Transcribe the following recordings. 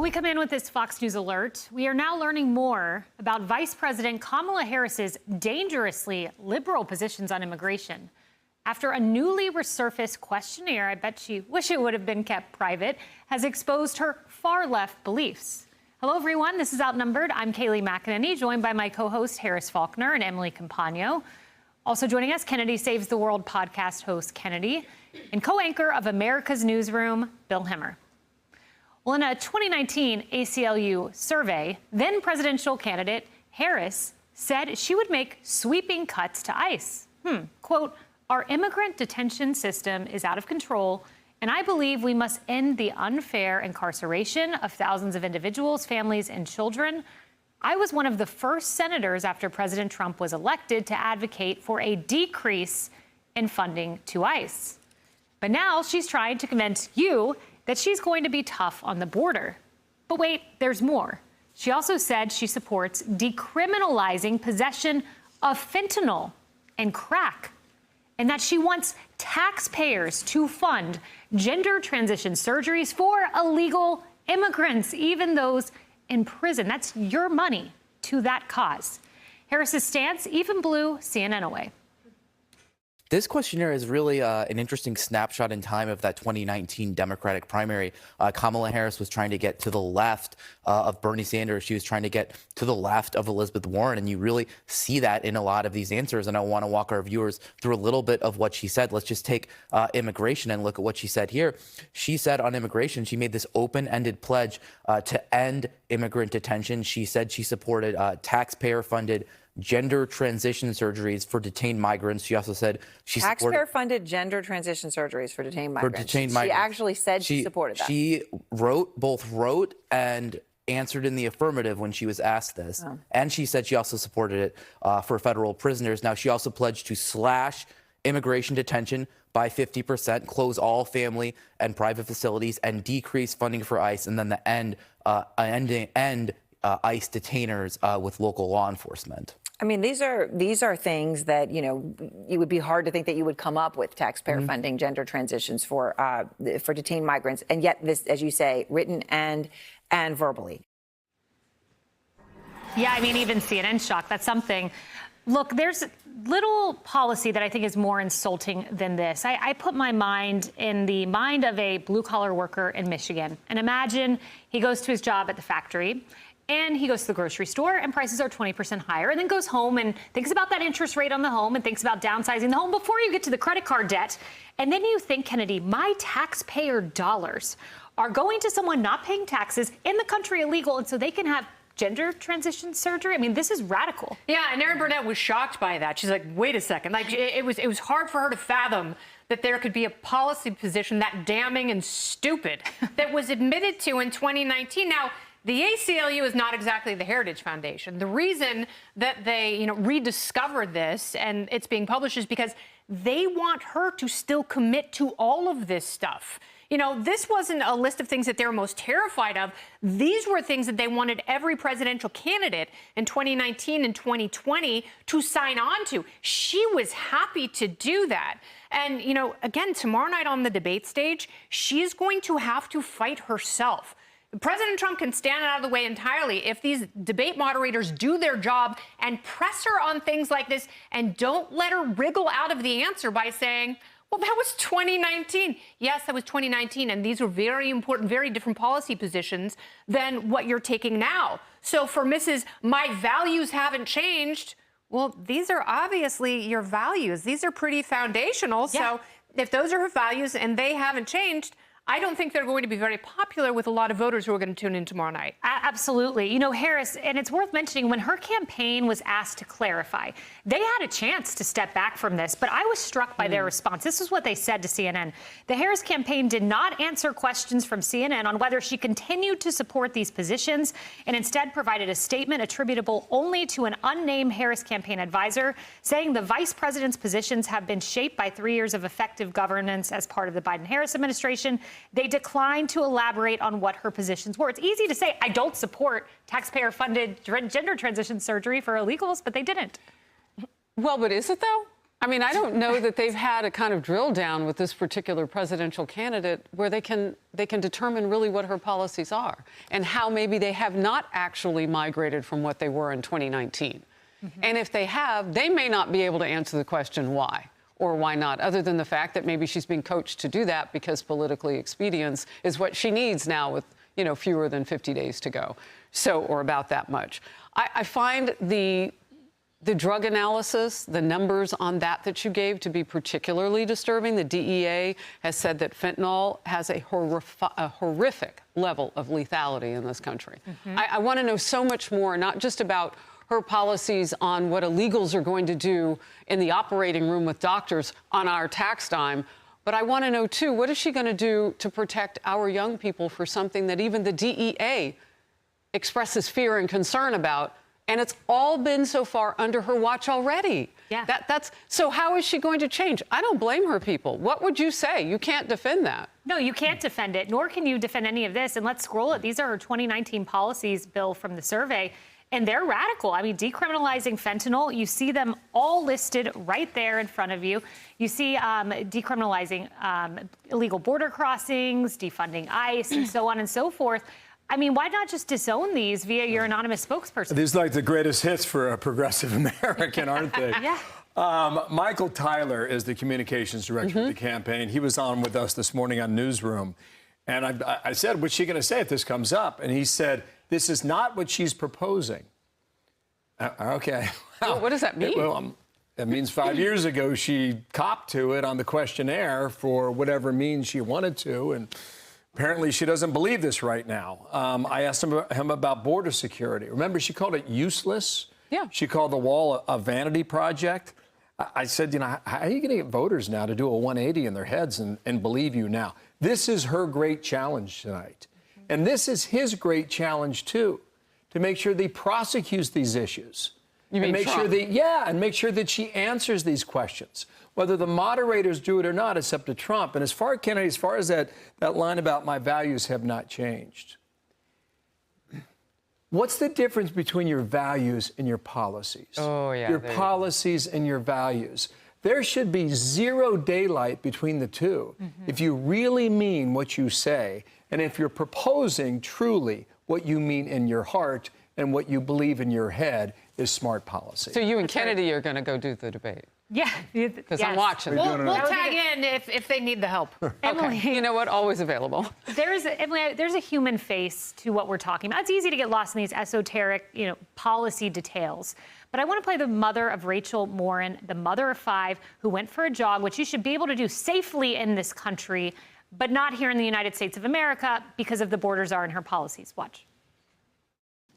We come in with this Fox News alert. We are now learning more about Vice President Kamala Harris's dangerously liberal positions on immigration. After a newly resurfaced questionnaire, I bet she wish it would have been kept private, has exposed her far-left beliefs. Hello, everyone. This is Outnumbered. I'm Kayleigh McEnany, joined by my co-host Harris Faulkner and Emily Compagno. Also joining us, Kennedy Saves the World podcast host Kennedy, and co-anchor of America's Newsroom, Bill Hemmer. Well, in a 2019 ACLU survey, then presidential candidate Harris said she would make sweeping cuts to ICE. Quote, "Our immigrant detention system is out of control, and I believe we must end the unfair incarceration of thousands of individuals, families, and children. I was one of the first senators after President Trump was elected to advocate for a decrease in funding to ICE." But now she's trying to convince you that she's going to be tough on the border. But wait, there's more. She also said she supports decriminalizing possession of fentanyl and crack, and that she wants taxpayers to fund gender transition surgeries for illegal immigrants, even those in prison. That's your money to that cause. Harris's stance even blew CNN away. This questionnaire is really an interesting snapshot in time of that 2019 Democratic primary. Kamala Harris was trying to get to the left of Bernie Sanders. She was trying to get to the left of Elizabeth Warren. And you really see that in a lot of these answers. And I want to walk our viewers through a little bit of what she said. Let's just take immigration and look at what she said here. She said on immigration, she made this open-ended pledge to end immigrant detention. She said she supported taxpayer-funded gender transition surgeries for detained migrants. She also said she supported taxpayer-funded gender transition surgeries for detained migrants. She actually said she supported that. She both wrote and answered in the affirmative when she was asked this. And she said she also supported it for federal prisoners. Now, she also pledged to slash immigration detention by 50%, close all family and private facilities, and decrease funding for ICE, and then the end ICE detainers with local law enforcement. I mean, these are things that, you know, it would be hard to think that you would come up with taxpayer funding gender transitions for detained migrants. And yet this, as you say, written and verbally. Yeah, I mean, even CNN's shocked. That's something. Look, there's little policy that I think is more insulting than this. I put my mind in the mind of a blue-collar worker in Michigan. And imagine he goes to his job at the factory, and he goes to the grocery store, and prices are 20% higher, and then goes home and thinks about that interest rate on the home and thinks about downsizing the home before you get to the credit card debt. And then you think, Kennedy, my taxpayer dollars are going to someone not paying taxes in the country illegal, and so they can have gender transition surgery? I mean, this is radical. Yeah, and Erin Burnett was shocked by that. She's like, wait a second. Like, it was hard for her to fathom that there could be a policy position that damning and stupid that was admitted to in 2019. Now, the ACLU is not exactly the Heritage Foundation. The reason that they, rediscovered this and it's being published is because they want her to still commit to all of this stuff. This wasn't a list of things that they were most terrified of. These were things that they wanted every presidential candidate in 2019 and 2020 to sign on to. She was happy to do that. And, again, tomorrow night on the debate stage, she's going to have to fight herself. President Trump can stand out of the way entirely if these debate moderators do their job and press her on things like this and don't let her wriggle out of the answer by saying, well, that was 2019. Yes, that was 2019. And these were very important, very different policy positions than what you're taking now. So for Mrs. My values haven't changed, well, these are obviously your values. These are pretty foundational. Yeah. So if those are her values and they haven't changed, I don't think they're going to be very popular with a lot of voters who are going to tune in tomorrow night. Absolutely. Harris, and it's worth mentioning, when her campaign was asked to clarify, they had a chance to step back from this, but I was struck by their response. This is what they said to CNN. The Harris campaign did not answer questions from CNN on whether she continued to support these positions and instead provided a statement attributable only to an unnamed Harris campaign advisor, saying the vice president's positions have been shaped by 3 years of effective governance as part of the Biden-Harris administration. They declined to elaborate on what her positions were. It's easy to say, I don't support taxpayer-funded gender transition surgery for illegals, but they didn't. Well, but is it, though? I mean, I don't know that they've had a kind of drill down with this particular presidential candidate where they can determine really what her policies are and how maybe they have not actually migrated from what they were in 2019. And if they have, they may not be able to answer the question why or why not, other than the fact that maybe she's being coached to do that because politically expedience is what she needs now with, you know, fewer than 50 days to go. So, or about that much. I find the drug analysis, the numbers on that you gave to be particularly disturbing. The DEA has said that fentanyl has a horrific level of lethality in this country. I want to know so much more, not just about her policies on what illegals are going to do in the operating room with doctors on our tax dime, but I want to know, too, what is she going to do to protect our young people for something that even the DEA expresses fear and concern about, and it's all been so far under her watch already. Yeah. So how is she going to change? I don't blame her, people. What would you say? You can't defend that. No, you can't defend it, nor can you defend any of this. And let's scroll it. These are her 2019 policies, Bill, from the survey, and they're radical. I mean, decriminalizing fentanyl, you see them all listed right there in front of you. You see decriminalizing illegal border crossings, defunding ICE, and so on and so forth. I mean, why not just disown these via your anonymous spokesperson? These are like the greatest hits for a progressive American, aren't they? Yeah. Michael Tyler is the communications director of the campaign. He was on with us this morning on Newsroom. And I said, what's she going to say if this comes up? And he said, this is not what she's proposing. Okay. Well, what does that mean? That means 5 years ago, she copped to it on the questionnaire for whatever means she wanted to. And apparently, she doesn't believe this right now. I asked him about border security. Remember, she called it useless. Yeah. She called the wall a vanity project. I said, you know, how are you going to get voters now to do a 180 in their heads and believe you now? This is her great challenge tonight. And this is his great challenge, too, to make sure that he prosecutes these issues. You mean make Trump? sure that, yeah, and make sure that she answers these questions. Whether the moderators do it or not, it's up to Trump. And as far, Kennedy, as far as that line about my values have not changed, what's the difference between your values and your policies? Oh, yeah. Your policies and your values. There should be zero daylight between the two if you really mean what you say and if you're proposing truly what you mean in your heart and what you believe in your head is smart policy. So you and Kennedy are going to go do the debate? Yeah. Because I'm watching. We'll tag in if they need the help. Emily, You know what? Always available. there's a human face to what we're talking about. It's easy to get lost in these esoteric, policy details. But I want to play the mother of Rachel Morin, the mother of 5, who went for a jog, which you should be able to do safely in this country, but not here in the United States of America because of the borders are in her policies. Watch.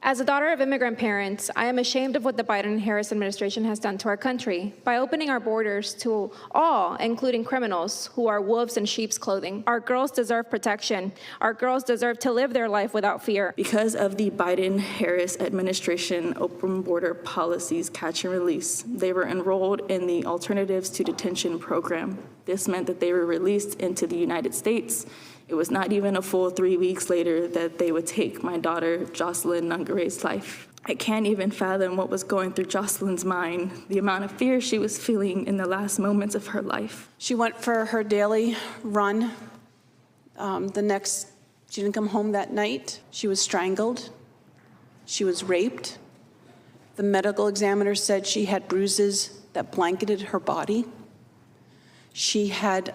As a daughter of immigrant parents, I am ashamed of what the Biden-Harris administration has done to our country by opening our borders to all, including criminals who are wolves in sheep's clothing. Our girls deserve protection. Our girls deserve to live their life without fear. Because of the Biden-Harris administration open border policies catch and release, they were enrolled in the Alternatives to Detention program. This meant that they were released into the United States. It was not even a full 3 weeks later that they would take my daughter, Jocelyn Nungare's life. I can't even fathom what was going through Jocelyn's mind, the amount of fear she was feeling in the last moments of her life. She went for her daily run. She didn't come home that night. She was strangled. She was raped. The medical examiner said she had bruises that blanketed her body. She had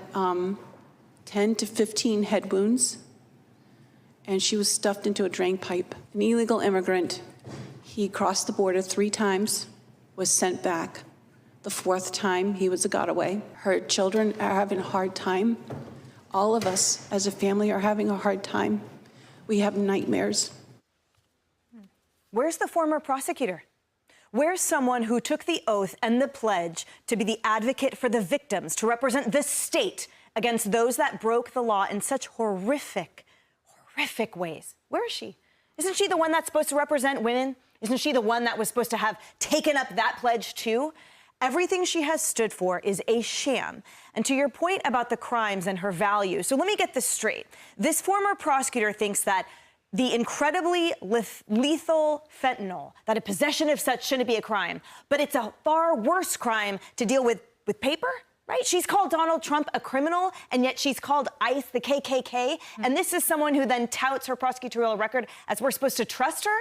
10 to 15 head wounds, and she was stuffed into a drain pipe. An illegal immigrant, he crossed the border 3 times, was sent back. The 4th time, he was a got-away. Her children are having a hard time. All of us as a family are having a hard time. We have nightmares. Where's the former prosecutor? Where's someone who took the oath and the pledge to be the advocate for the victims, to represent the state against those that broke the law in such horrific ways? Where is she? Isn't she the one that's supposed to represent women? Isn't she the one that was supposed to have taken up that pledge too? Everything she has stood for is a sham. And to your point about the crimes and her values, so let me get this straight. This former prosecutor thinks that the incredibly lethal fentanyl, that a possession of such shouldn't be a crime, but it's a far worse crime to deal with with paper, right? She's called Donald Trump a criminal, and yet she's called ICE the KKK. And this is someone who then touts her prosecutorial record as we're supposed to trust her.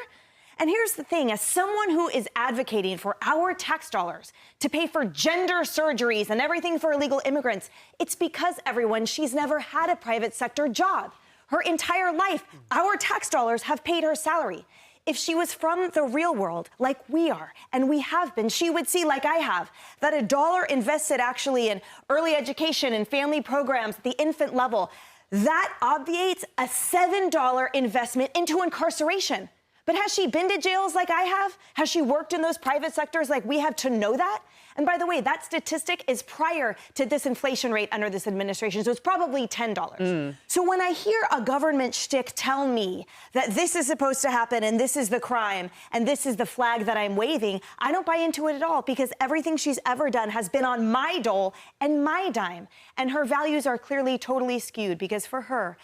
And here's the thing, as someone who is advocating for our tax dollars to pay for gender surgeries and everything for illegal immigrants, it's because, everyone, she's never had a private sector job. Her entire life, our tax dollars have paid her salary. If she was from the real world, like we are, and we have been, she would see, like I have, that a dollar invested actually in early education and family programs at the infant level, that obviates a $7 investment into incarceration. But has she been to jails like I have? Has she worked in those private sectors like we have to know that? And by the way, that statistic is prior to this inflation rate under this administration, so it's probably $10. So when I hear a government shtick tell me that this is supposed to happen and this is the crime and this is the flag that I'm waving, I don't buy into it at all, because everything she's ever done has been on my dole and my dime. And her values are clearly totally skewed, because for her,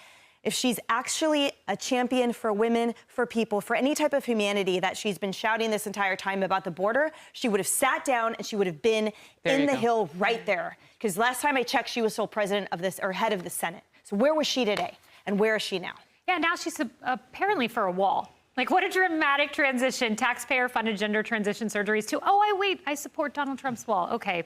if she's actually a champion for women, for people, for any type of humanity that she's been shouting this entire time about the border, she would have sat down and she would have been in the Hill right there. Because last time I checked, she was still president of this, or head of the Senate. So where was she today? And where is she now? Yeah, now she's apparently for a wall. Like, what a dramatic transition. Taxpayer-funded gender transition surgeries to, oh, I support Donald Trump's wall. Okay.